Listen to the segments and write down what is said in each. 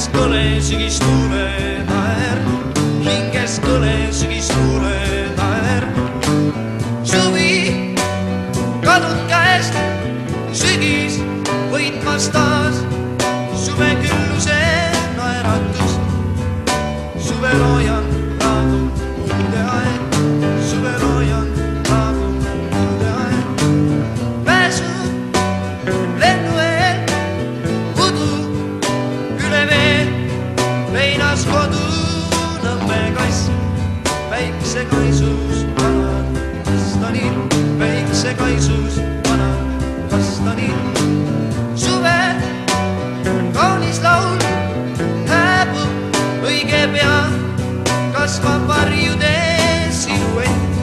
hinges kõle sügistuule naer, hinges kõle sügistuule naer. Suvi kadunud käest, sügis võitmas taas, suve külluse naeratus, suve loojan rahu uude aeg, suve loojan rahu uude aeg. Pääsu lennu eel, udu üle vee, leinas kodu Nõmme kass, päikse kaisus vanad kastanid, päikse kaisus vanad kastanid. Suve kaunis laul hääbub õige pea, kasvab varjude siluett,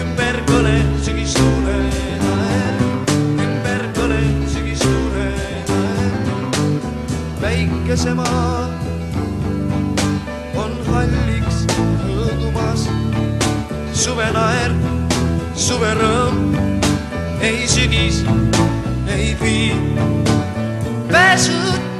ümber kõle sügistuule naer, ümber kõle sügistuule naer. Päikesemaa on halliks hõõgumas, suve naer, suve rõõm, ei sügis, ei vii. Pääsud